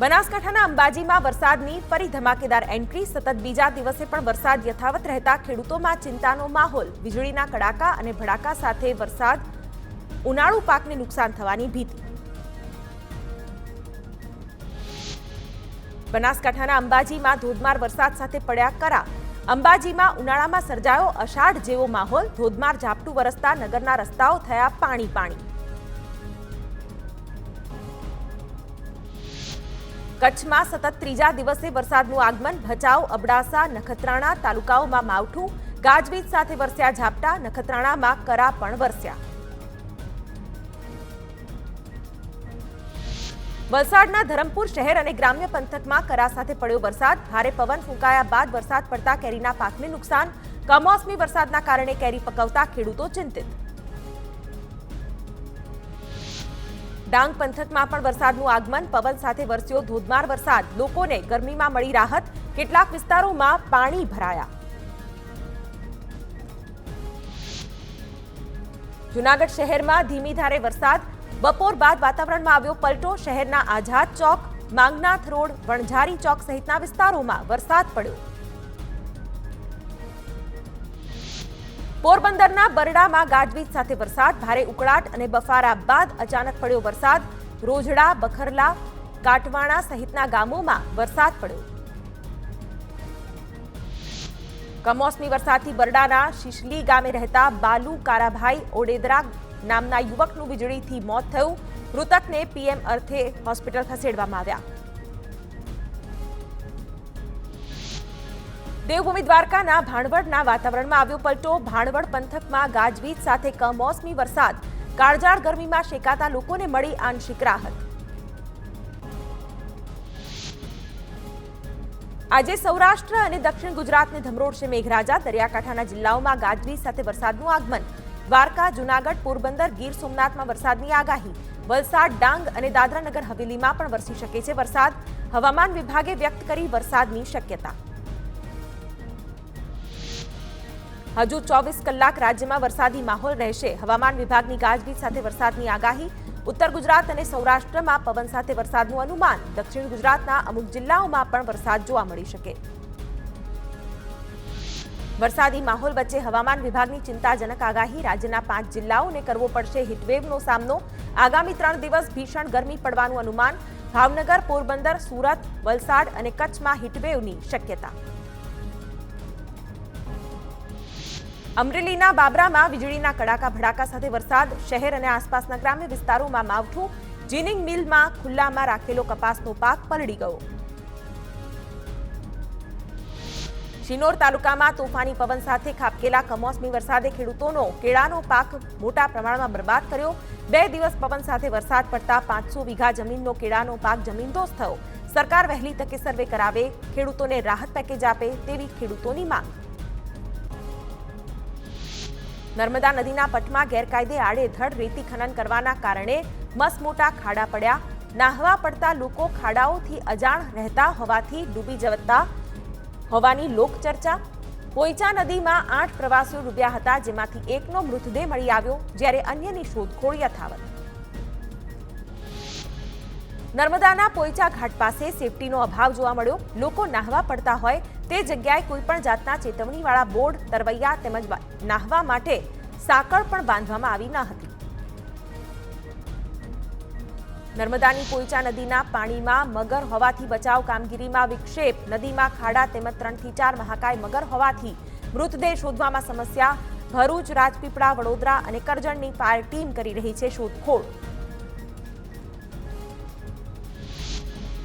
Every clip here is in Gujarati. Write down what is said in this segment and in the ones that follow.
બનાસકાંઠાના અંબાજીમાં વરસાદની ફરી ધમાકેદાર એન્ટ્રી। સતત બીજા દિવસે પણ વરસાદ યથાવત રહેતા ખેડૂતોમાં ચિંતાનો માહોલ। વીજળીના કડાકા અને ભડાકા સાથે વરસાદ, ઉનાળુ પાકને નુકસાન થવાની ભીતિ। બનાસકાંઠાના અંબાજીમાં ધોધમાર વરસાદ સાથે પડ્યા કરા। અંબાજીમાં ઉનાળામાં સર્જાયો અષાઢ જેવો માહોલ। ધોધમાર ઝાપટું વરસતા નગરના રસ્તાઓ થયા પાણી પાણી। કચ્છમાં સતત ત્રીજા દિવસે વરસાદનું આગમન। ભચાઉ, અબડાસા, નખત્રાણા તાલુકાઓમાં માવઠું, ગાજવીજ સાથે વરસ્યા ઝાપટા। નખત્રાણામાં કરા પણ વરસ્યા। વલસાડના ધરમપુર શહેર અને ગ્રામ્ય પંથકમાં કરા સાથે પડ્યો વરસાદ। ભારે પવન ફૂંકાયા બાદ વરસાદ પડતા કેરીના પાકને નુકસાન। કમોસમી વરસાદના કારણે કેરી પકવતા ખેડૂતો ચિંતિત। ડાંગ પંથકમાં પણ વરસાદનું આગમન। પવન સાથે વરસ્યો ધોધમાર વરસાદ। લોકોને ગરમીમાં મળી રાહત। કેટલાક વિસ્તારોમાં પાણી ભરાયા। જૂનાગઢ શહેરમાં ધીમી ધારે વરસાદ। બપોર બાદ વાતાવરણમાં આવ્યો પલટો। શહેરના આઝાદ ચોક, માંગનાથ રોડ, વણઝારી ચોક સહિતના વિસ્તારોમાં વરસાદ પડ્યો। પોરબંદરના બરડામાં ગાજવીજ સાથે વરસાદ। ભારે ઉકળાટ અને બફારા બાદ અચાનક પડ્યો વરસાદ। રોજડા, બખરલા, કાટવાણા સહિતના ગામોમાં વરસાદ પડ્યો। કમોસમી વરસાદથી બરડાના શિશલી ગામે રહેતા બાલુ કારાભાઈ ઓડેદરા નામના યુવકનું વીજળીથી મોત થયું। મૃતકને પીએમ અર્થે હોસ્પિટલ ખસેડવામાં આવ્યા। દેવભૂમિ દ્વારકાના ભાણવડના વાતાવરણમાં આવ્યો પલટો। ભાણવડ પંથકમાં ગાજવીજ સાથે કમોસમી વરસાદ। કાળઝાળ ગરમીમાં શેકાતા લોકોને મળી આંશિક રાહત। આજે સૌરાષ્ટ્ર અને દક્ષિણ ગુજરાતને ધમરોળશે મેઘરાજા। દરિયાકાંઠાના જિલ્લાઓમાં ગાજવીજ સાથે વરસાદનું આગમન। દ્વારકા, જૂનાગઢ, પોરબંદર, ગીર સોમનાથમાં વરસાદની આગાહી। વલસાડ, ડાંગ અને દાદરાનગર હવેલીમાં પણ વરસી શકે છે વરસાદ। હવામાન વિભાગે વ્યક્ત કરી વરસાદની શક્યતા। હજુ 24 કલાક રાજ્યમાં વરસાદી માહોલ રહેશે। હવામાન વિભાગની ગાજવીજ સાથે વરસાદની આગાહી। ઉત્તર ગુજરાત અને સૌરાષ્ટ્રમાં પવન સાથે વરસાદનું અનુમાન। દક્ષિણ ગુજરાતના અમુક જિલ્લાઓમાં પણ વરસાદ જોવા મળી શકે। વરસાદી માહોલ વચ્ચે હવામાન વિભાગની ચિંતાજનક આગાહી। રાજ્યના 5 જિલ્લાઓને કરવો પડશે હીટવેવનો સામનો। આગામી 3 દિવસ ભીષણ ગરમી પડવાનું અનુમાન। ભાવનગર, પોરબંદર, સુરત, વલસાડ અને કચ્છમાં હીટવેવની શક્યતા। અમરેલીના બાબરામાં વીજળીના કડાકા ભડાકા સાથે વરસાદ। શહેર અને આસપાસના ગ્રામ્ય વિસ્તારોમાં માવઠું। જીનિંગ મિલમાં ખુલ્લામાં રાખેલો કપાસનો પાક પલળી ગયો। શિનોર તાલુકામાં તોફાની પવન સાથે ખાબકેલા કમોસમી વરસાદે ખેડૂતોનો કેળાનો પાક મોટા પ્રમાણમાં બરબાદ કર્યો। 2 દિવસ પવન સાથે વરસાદ પડતા 500 વીઘા જમીનનો કેળાનો પાક જમીનદોસ્ત થયો। સરકાર વહેલી તકે સર્વે કરાવે, ખેડૂતોને રાહત પેકેજ આપે તેવી ખેડૂતોની માંગ। નર્મદા નદીના પટમાં ગેરકાયદે આડેધડ રેતી ખનન કરવાના કારણે મસમોટા ખાડા પડ્યા। નાહવા પડતા લોકો ખાડાઓથી અજાણ રહેતા હોવાથી ડૂબી જતા હોવાની લોકચર્ચા। પોઈચા નદીમાં 8 પ્રવાસીઓ ડૂબ્યા હતા, જેમાંથી એકનો મૃતદેહ મળી આવ્યો, જ્યારે અન્યની શોધખોળ યથાવત। નર્મદાના પોઈચા ઘાટ પાસે સેફટીનો અભાવ જોવા મળ્યો। લોકો નાહવા પડતા હોય તે જગ્યાએ કોઈપણ જાતના ચેતવણીવાળા બોર્ડ, તરવૈયા તેમજ નાહવા માટે સાંકળ પણ બાંધવામાં આવી ન હતી। નર્મદાની પોઈચા નદીના પાણીમાં મગર હોવાથી બચાવ કામગીરીમાં વિક્ષેપ। નદીમાં ખાડા તેમજ 3 થી 4 મહાકાય મગર હોવાથી મૃતદેહ શોધવામાં સમસ્યા। ભરૂચ, રાજપીપળા, વડોદરા અને કરજણની ફાયર ટીમ કરી રહી છે શોધખોળ।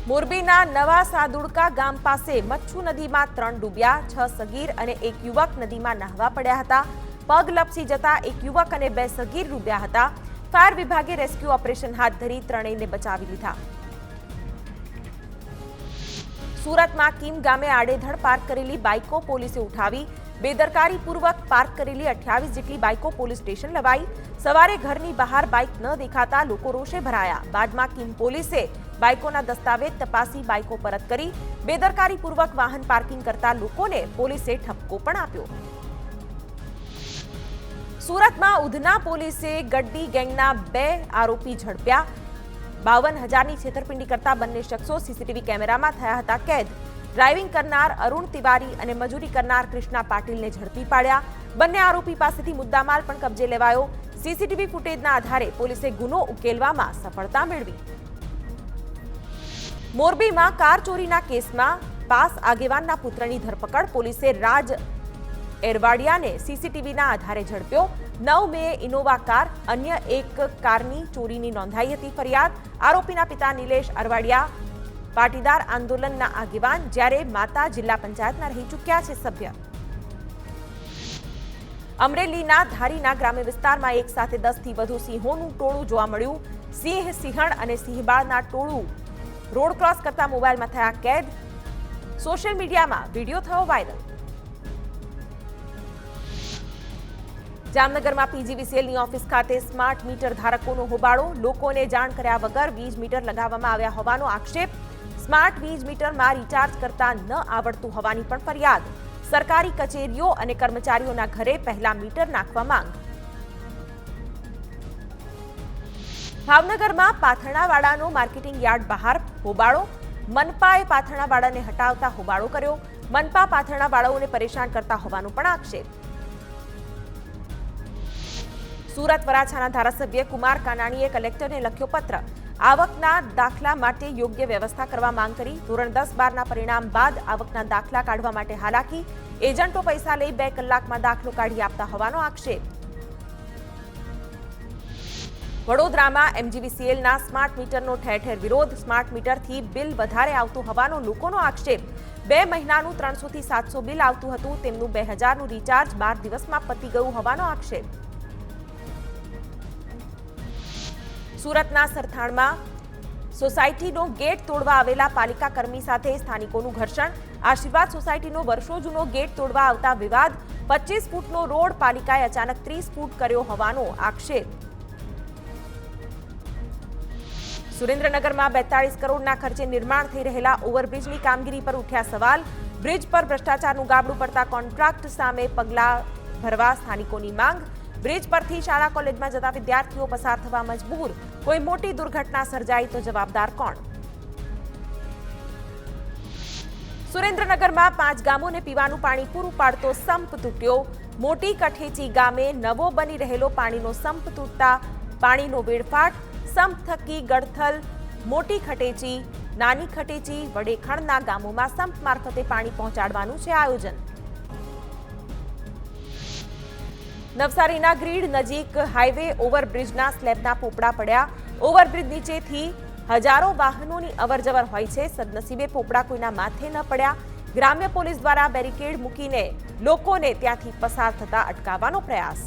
મોરબીના નવા સાદુડકા ગામ પાસે મચ્છુ નદીમાં 3 ડૂબ્યા। 6 સગીર અને 1 યુવક નદીમાં નાહવા પડ્યા હતા। પગ લપસી જતા 1 યુવક અને 2 સગીર ડૂબ્યા હતા। ફાયર વિભાગે રેસ્ક્યુ ઓપરેશન હાથ ધરી ત્રણેયને બચાવી લીધા। સુરતમાં કીમ ગામે આડેધડ પાર્ક કરેલી બાઇકો પોલીસે ઉઠાવી। બેદરકારીપૂર્વક પાર્ક કરેલી 28 જેટલી બાઇકો પોલીસ સ્ટેશન લવાઈ। સવારે ઘરની બહાર બાઇક ન દેખાતા લોકો રોષે ભરાયા। બાદમાં કીમ પોલીસે બાઇકોના દસ્તાવેજ તપાસી બાઇકો પરત કરી। બેદરકારીપૂર્વક વાહન પાર્કિંગ કરતા લોકોને પોલીસે ઠપકો પણ આપ્યો। સુરતમાં ઉધના પોલીસે ગડ્ડી ગેંગના 2 આરોપી ઝડપ્યા। 52,000ની છેતરપિંડી કરતા બંને શખ્સો સીસીટીવી કેમેરામાં થયા હતા કેદ. ડ્રાઇવિંગ કરનાર અરુણ તિવારી અને મજૂરી કરનાર કૃષ્ણા પાટીલને ઝડપી પાડ્યા. બંને આરોપી પાસેથી મુદ્દામાલ પણ કબજે લેવાયો. સીસીટીવી ફૂટેજના આધારે પોલીસે ગુનો ઉકેલવામાં સફળતા મેળવી. મોરબીમાં કાર ચોરીના કેસમાં પાસ આગેવાનના પુત્રની ધરપકડ. પોલીસે રાજ એરવાડિયાને સીસીટીવીના આધારે ઝડપ્યો. 9 મે ઇનોવા કાર અન્ય એક કારની ચોરીની નોંધાઈ હતી ફરિયાદ. આરોપીના પિતા નિલેશ અરવાડિયા પાટીદાર આંદોલનના આગેવાન, જ્યારે માતા જિલ્લા પંચાયતના રહી ચૂક્યા છે સભ્ય. અમરેલીના ધારીના ગ્રામ્ય વિસ્તારમાં એક સાથે 10થી વધુ સિંહોનું ટોળું જોવા મળ્યું. સિંહ, સિંહણ અને સિંહબાળના ટોળું રોડ ક્રોસ કરતા મોબાઈલમાં થયા કેદ. સોશિયલ મીડિયામાં વિડીયો થયો વાયરલ. જામનગરમાં પીજીવીસીએલની ઓફિસ ખાતે સ્માર્ટ મીટર ધારકોનો હોબાળો. લોકોને જાણ કર્યા વગર વીજ મીટર લગાવવામાં આવ્યા હોવાનો આક્ષેપ. સ્માર્ટ વીજ મીટરમાં રિચાર્જ કરતા ન આવડતું હોવાની પણ ફરિયાદ. સરકારી કચેરીઓ અને કર્મચારીઓના ઘરે પહેલા મીટર નાખવા માંગ. ભાવનગરમાં પાથરણાવાડાનો માર્કેટિંગ યાર્ડ બહાર હોબાળો. મનપાએ પાથરણાવાડાને હટાવતા હોબાળો કર્યો. મનપા પાથરણાવાળાઓને પરેશાન કરતા હોવાનો પણ આક્ષેપ. સુરત વરાછાના ધારાસભ્ય કુમાર કાનાણીએ કલેક્ટરને લખ્યો પત્ર. આવકના દાખલા માટે યોગ્ય વ્યવસ્થા કરવા માંગ કરી. ધોરણ 10-12ના પરિણામ બાદ આવકના દાખલા કાઢવા માટે હાલાકી. એજન્ટો પૈસા લઈ 2 કલાકમાં દાખલો કાઢી આપતા હોવાનો આક્ષેપ. વડોદરામાં એમજીવીસીએલના સ્માર્ટ મીટરનો ઠેર ઠેર વિરોધ. સ્માર્ટ મીટરથી બિલ વધારે આવતું હોવાનો લોકોનો આક્ષેપ. 2 મહિનાનું 300 થી 700 બિલ આવતું હતું. તેમનું 2000નું રિચાર્જ 12 દિવસમાં પતી ગયું હોવાનો આક્ષેપ. સુરતના સરથાણમાં સોસાયટીનો ગેટ તોડવા આવેલા પાલિકા કર્મી સાથે સ્થાનિકોનું ઘર્ષણ. આશીર્વાદ સોસાયટીનો વર્ષો જૂનો ગેટ તોડવા આવતા વિવાદ. 25 ફૂટનો રોડ પાલિકાએ અચાનક 30 ફૂટ કર્યો હોવાનો આક્ષેપ. સુરેન્દ્રનગરમાં 42 કરોડના ખર્ચે નિર્માણ થઈ રહેલા ઓવરબ્રિજની કામગીરી પર ઉઠ્યા સવાલ. બ્રિજ પર ભ્રષ્ટાચારનું ગાબડું પડતા કોન્ટ્રાક્ટ સામે પગલાં ભરવા સ્થાનિકોની માંગ. બ્રિજ પરથી શાળા કોલેજમાં જતા વિદ્યાર્થીઓ પસાર થવા મજબૂર. કોઈ મોટી દુર્ઘટના સર્જાય તો જવાબદાર કોણ? સુરેન્દ્રનગરમાં 5 ગામોને પીવાનું પાણી પૂરું પાડતો સંપ તૂટ્યો. મોટી કઠેચી ગામે નવો બની રહેલો પાણીનો સંપ તૂટતા પાણીનો વેડફાટ. સંપ થકી ગડથલ, મોટી ખટેચી, નાની ખટેચી, વડેખણના ગામોમાં સંપ મારફતે પાણી પહોંચાડવાનું છે આયોજન. નવસારીના ગ્રીડ નજીક હાઈવે ઓવરબ્રિજના સ્લેબના પોપડા પડ્યા. ઓવરબ્રિજ નીચેથી હજારો વાહનોની અવરજવર હોય છે. સદનસીબે પોપડા કોઈના માથે ન પડ્યા. ગ્રામ્ય પોલીસ દ્વારા બેરિકેડ મૂકીને લોકોને ત્યાંથી પસાર થતા અટકાવવાનો પ્રયાસ.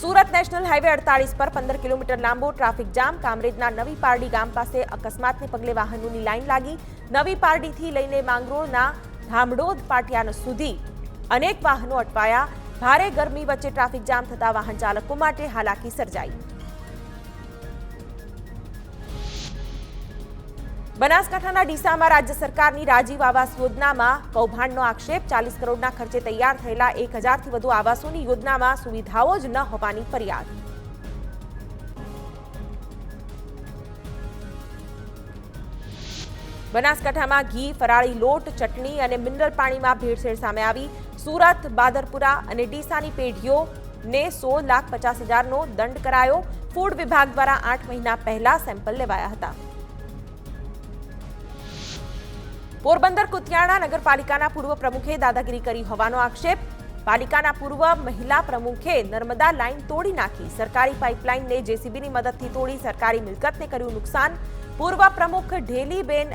સુરત નેશનલ હાઈવે 48 પર 15 કિલોમીટર લાંબો ટ્રાફિક જામ. કામરેજના નવી પારડી ગામ પાસે અકસ્માતને પગલે વાહનોની લાઈન લાગી. નવી પારડીથી લઈને માંગરોળના ધામડોદ પાટિયાનો સુધી અનેક વાહનો અટવાયા. ભારે ગરમી વચ્ચે ટ્રાફિક જામ થતા વાહન ચાલકો માટે હાલાકી સર્જાઈ. બનાસકાંઠાના ડીસામાં રાજ્ય સરકારની રાજીવ આવાસ યોજનામાં કૌભાંડનો આક્ષેપ. 40 કરોડના ખર્ચે તૈયાર થયેલા 1000થી વધુ આવાસોની યોજનામાં સુવિધાઓ જ ન હોવાની ફરિયાદ. બનાસકાંઠામાં ઘી, ફરાળી લોટ, ચટણી અને મિનરલ પાણીમાં ભેળસેળ સામે આવી. સુરત, બાદરપુરા અને ડીસાની પેઢીઓને 16,50,000નો દંડ કરાયો. ફૂડ વિભાગ દ્વારા 8 મહિના પહેલા સેમ્પલ લેવાયા હતા. પોરબંદર કુતિયાણા નગરપાલિકાના પૂર્વ પ્રમુખે દાદાગીરી કરી હોવાનો આક્ષેપ. પાલિકાના પૂર્વ મહિલા પ્રમુખે નર્મદા લાઇન તોડી નાખી. સરકારી પાઇપલાઇનને જેસીબીની મદદથી તોડી સરકારી મિલકતને કર્યું નુકસાન. પૂર્વ પ્રમુખ ઢેલીબેન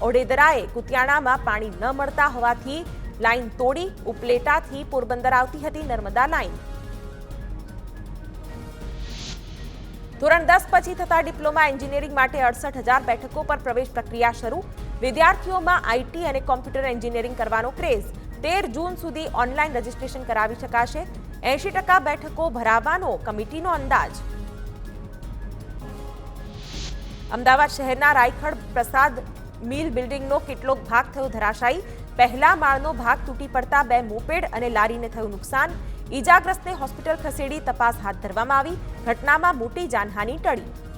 ઓડેદરાએ કુતિયાણામાં પાણી ન મળતા હોવાથી લાઇન તોડી. ઉપલેટાથી પોરબંદર આવતી હતી નર્મદા લાઇન. ધોરણ 10 પછી થતા ડિપ્લોમા એન્જિનિયરિંગ માટે 68,000 બેઠકો પર પ્રવેશ પ્રક્રિયા શરૂ. વિદ્યાર્થીઓમાં આઈટી અને કોમ્પ્યુટર એન્જિનિયરિંગ કરવાનો ક્રેઝ. 13 જૂન સુધી ઓનલાઈન રજીસ્ટ્રેશન કરાવી શકાશે. 80% બેઠકો ભરાવાનો કમિટીનો અંદાજ. અમદાવાદ શહેરના રાયખડ પ્રસાદ મિલ બિલ્ડિંગનો કેટલોક ભાગ થયો ધરાશાયી. પહેલા માળનો ભાગ તૂટી પડતા 2 મોપેડ અને લારીને થયું નુકસાન. ઈજાગ્રસ્તને હોસ્પિટલ ખસેડી તપાસ હાથ ધરવામાં આવી. ઘટનામાં મોટી જાનહાનિ ટળી.